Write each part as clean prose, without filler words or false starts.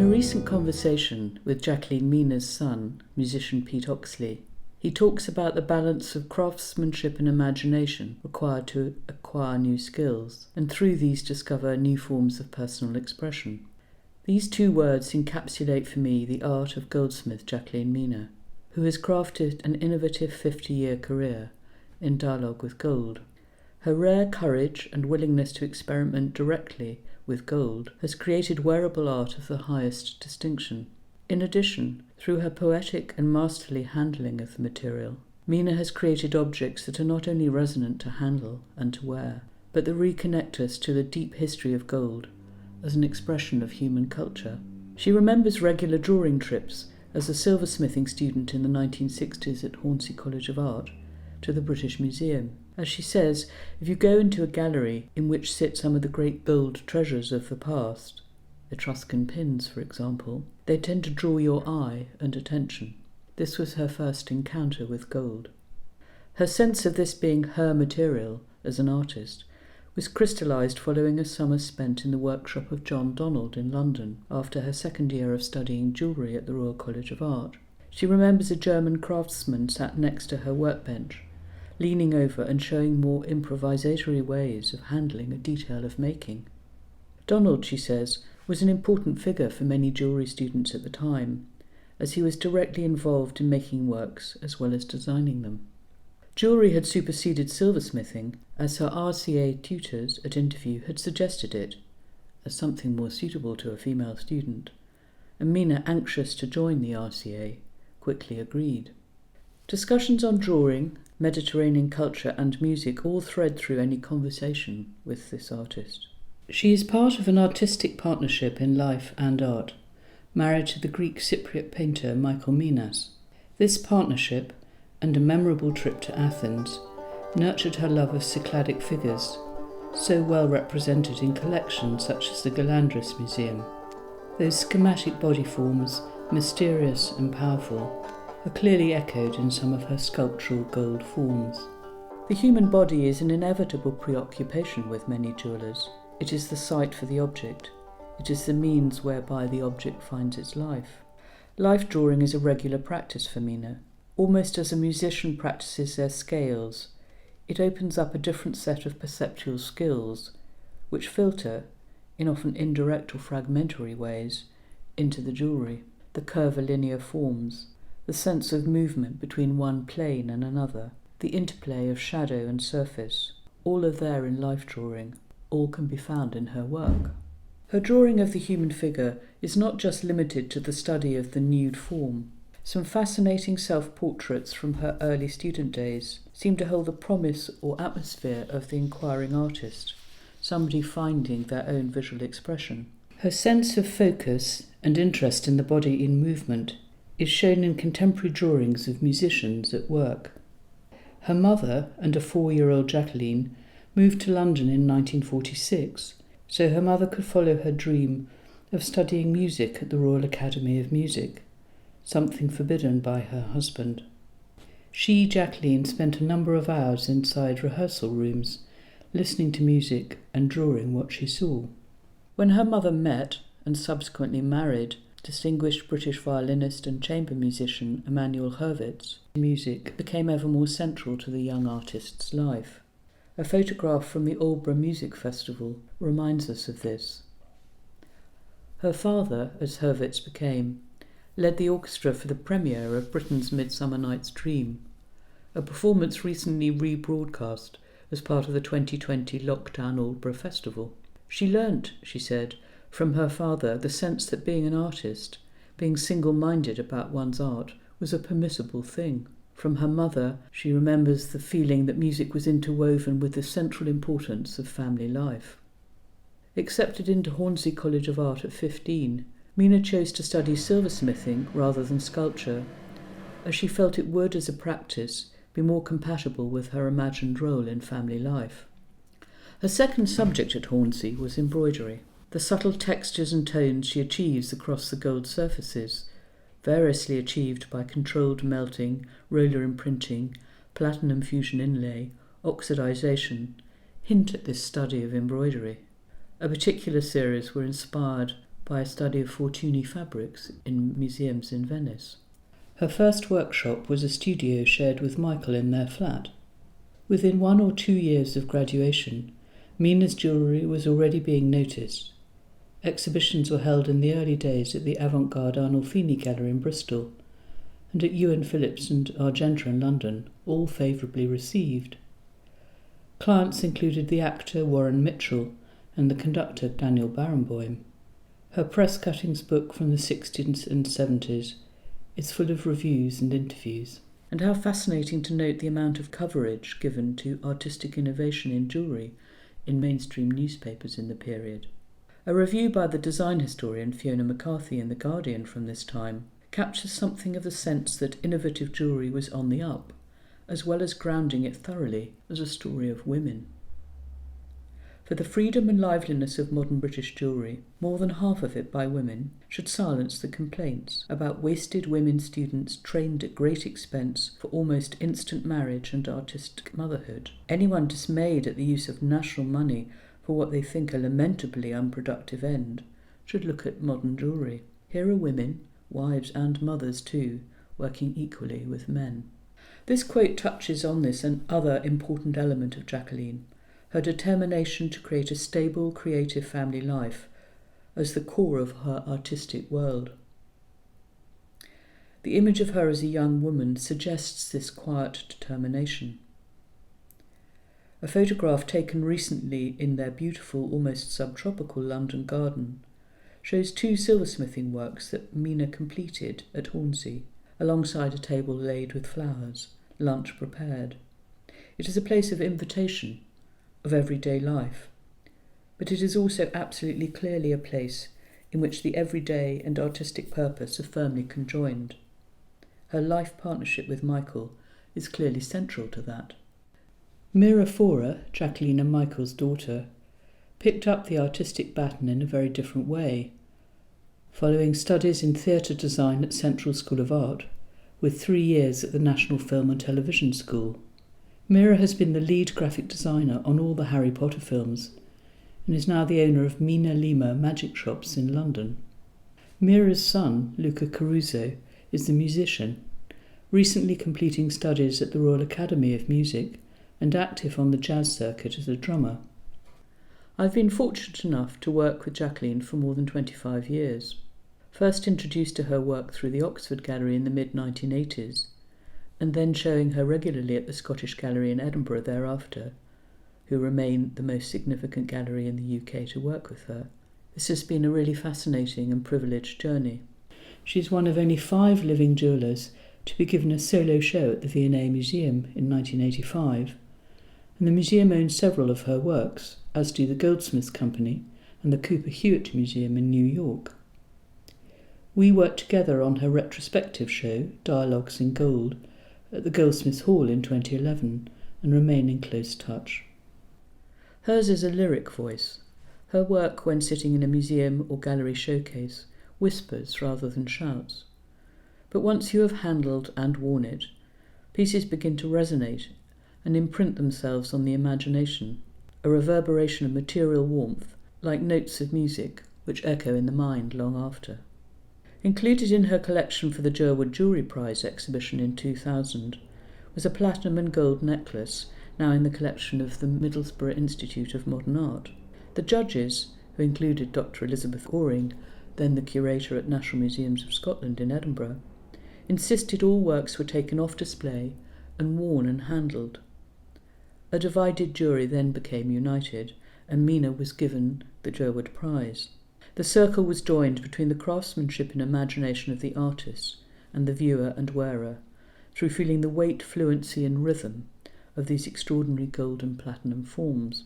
a recent conversation with Jacqueline Mina's son, musician Pete Oxley, he talks about the balance of craftsmanship and imagination required to acquire new skills, and through these discover new forms of personal expression. These two words encapsulate for me the art of goldsmith Jacqueline Mina, who has crafted an innovative 50-year career in dialogue with gold. Her rare courage and willingness to experiment directly with gold has created wearable art of the highest distinction. In addition, through her poetic and masterly handling of the material, Mina has created objects that are not only resonant to handle and to wear, but that reconnect us to the deep history of gold as an expression of human culture. She remembers regular drawing trips as a silversmithing student in the 1960s at Hornsey College of Art to the British Museum. As she says, if you go into a gallery in which sit some of the great gold treasures of the past, Etruscan pins, for example, they tend to draw your eye and attention. This was her first encounter with gold. Her sense of this being her material as an artist was crystallised following a summer spent in the workshop of John Donald in London after her second year of studying jewellery at the Royal College of Art. She remembers a German craftsman sat next to her workbench, leaning over and showing more improvisatory ways of handling a detail of making. Donald, she says, was an important figure for many jewellery students at the time, as he was directly involved in making works as well as designing them. Jewellery had superseded silversmithing, as her RCA tutors at interview had suggested it, as something more suitable to a female student, and Mina, anxious to join the RCA, quickly agreed. Discussions on drawing, Mediterranean culture and music all thread through any conversation with this artist. She is part of an artistic partnership in life and art, married to the Greek Cypriot painter Michael Minas. This partnership, and a memorable trip to Athens, nurtured her love of Cycladic figures, so well represented in collections such as the Galandris Museum. Those schematic body forms, mysterious and powerful, are clearly echoed in some of her sculptural gold forms. The human body is an inevitable preoccupation with many jewellers. It is the site for the object. It is the means whereby the object finds its life. Life drawing is a regular practice for Mina. Almost as a musician practices their scales, it opens up a different set of perceptual skills, which filter, in often indirect or fragmentary ways, into the jewellery. The curvilinear forms, the sense of movement between one plane and another, the interplay of shadow and surface, all are there in life drawing. All can be found in her work. Her drawing of the human figure is not just limited to the study of the nude form. Some fascinating self-portraits from her early student days seem to hold the promise or atmosphere of the inquiring artist, somebody finding their own visual expression. Her sense of focus and interest in the body in movement is shown in contemporary drawings of musicians at work. Her mother and a 4-year-old Jacqueline moved to London in 1946, so her mother could follow her dream of studying music at the Royal Academy of Music, something forbidden by her husband. She, Jacqueline, spent a number of hours inside rehearsal rooms, listening to music and drawing what she saw. When her mother met, and subsequently married, distinguished British violinist and chamber musician Emanuel Hurwitz, music became ever more central to the young artist's life. A photograph from the Aldeburgh Music Festival reminds us of this. Her father, as Hurwitz became, led the orchestra for the premiere of Britain's Midsummer Night's Dream, a performance recently rebroadcast as part of the 2020 lockdown Aldeburgh Festival. She learnt, she said, from her father the sense that being an artist, being single-minded about one's art, was a permissible thing. From her mother, she remembers the feeling that music was interwoven with the central importance of family life. Accepted into Hornsey College of Art at 15, Mina chose to study silversmithing rather than sculpture, as she felt it would, as a practice, be more compatible with her imagined role in family life. Her second subject at Hornsey was embroidery. The subtle textures and tones she achieves across the gold surfaces, variously achieved by controlled melting, roller imprinting, platinum fusion inlay, oxidization, hint at this study of embroidery. A particular series were inspired by a study of Fortuny fabrics in museums in Venice. Her first workshop was a studio shared with Michael in their flat. Within 1 or 2 years of graduation, Mina's jewellery was already being noticed. Exhibitions were held in the early days at the avant-garde Arnolfini Gallery in Bristol, and at Ewan Phillips and Argenta in London, all favourably received. Clients included the actor Warren Mitchell and the conductor Daniel Barenboim. Her press cuttings book from the 60s and 70s is full of reviews and interviews. And how fascinating to note the amount of coverage given to artistic innovation in jewellery in mainstream newspapers in the period. A review by the design historian Fiona McCarthy in The Guardian from this time captures something of the sense that innovative jewellery was on the up, as well as grounding it thoroughly as a story of women. For the freedom and liveliness of modern British jewellery, more than half of it by women, should silence the complaints about wasted women students trained at great expense for almost instant marriage and artistic motherhood. Anyone dismayed at the use of national money for what they think a lamentably unproductive end should look at modern jewellery. Here are women, wives and mothers too, working equally with men. This quote touches on this and other important element of Jacqueline, her determination to create a stable, creative family life as the core of her artistic world. The image of her as a young woman suggests this quiet determination. A photograph taken recently in their beautiful, almost subtropical London garden shows 2 silversmithing works that Mina completed at Hornsey, alongside a table laid with flowers, lunch prepared. It is a place of invitation, of everyday life, but it is also absolutely clearly a place in which the everyday and artistic purpose are firmly conjoined. Her life partnership with Michael is clearly central to that. Mira Fora, Jacqueline and Michael's daughter, picked up the artistic baton in a very different way, following studies in theatre design at Central School of Art, with 3 years at the National Film and Television School. Mira has been the lead graphic designer on all the Harry Potter films and is now the owner of Mina Lima Magic Shops in London. Mira's son, Luca Caruso, is the musician, recently completing studies at the Royal Academy of Music and active on the jazz circuit as a drummer. I've been fortunate enough to work with Jacqueline for more than 25 years. First introduced to her work through the Oxford Gallery in the mid-1980s, and then showing her regularly at the Scottish Gallery in Edinburgh thereafter, who remain the most significant gallery in the UK to work with her. This has been a really fascinating and privileged journey. She's one of only 5 living jewellers to be given a solo show at the V&A Museum in 1985, and the museum owns several of her works, as do the Goldsmith Company and the Cooper Hewitt Museum in New York. We worked together on her retrospective show, Dialogues in Gold, at the Goldsmiths Hall in 2011, and remain in close touch. Hers is a lyric voice. Her work, when sitting in a museum or gallery showcase, whispers rather than shouts. But once you have handled and worn it, pieces begin to resonate and imprint themselves on the imagination, a reverberation of material warmth, like notes of music which echo in the mind long after. Included in her collection for the Jerwood Jewellery Prize exhibition in 2000 was a platinum and gold necklace now in the collection of the Middlesbrough Institute of Modern Art. The judges, who included Dr. Elizabeth Oring, then the curator at National Museums of Scotland in Edinburgh, insisted all works were taken off display and worn and handled. A divided jury then became united, and Mina was given the Jerwood Prize. The circle was joined between the craftsmanship and imagination of the artist and the viewer and wearer, through feeling the weight, fluency and rhythm of these extraordinary gold and platinum forms.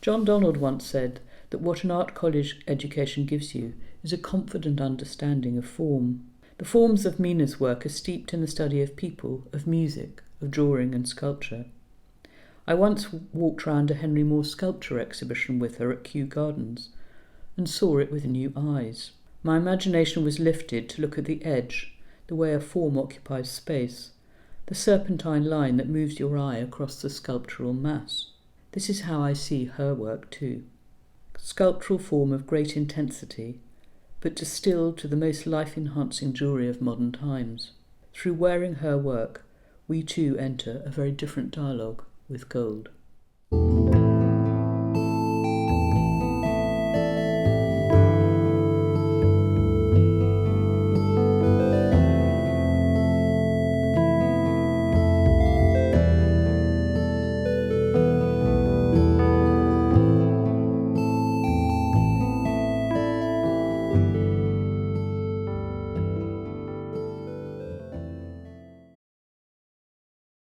John Donald once said that what an art college education gives you is a confident understanding of form. The forms of Mina's work are steeped in the study of people, of music, of drawing and sculpture. I once walked round a Henry Moore sculpture exhibition with her at Kew Gardens, and saw it with new eyes. My imagination was lifted to look at the edge, the way a form occupies space, the serpentine line that moves your eye across the sculptural mass. This is how I see her work too. Sculptural form of great intensity, but distilled to the most life-enhancing jewellery of modern times. Through wearing her work, we too enter a very different dialogue with gold.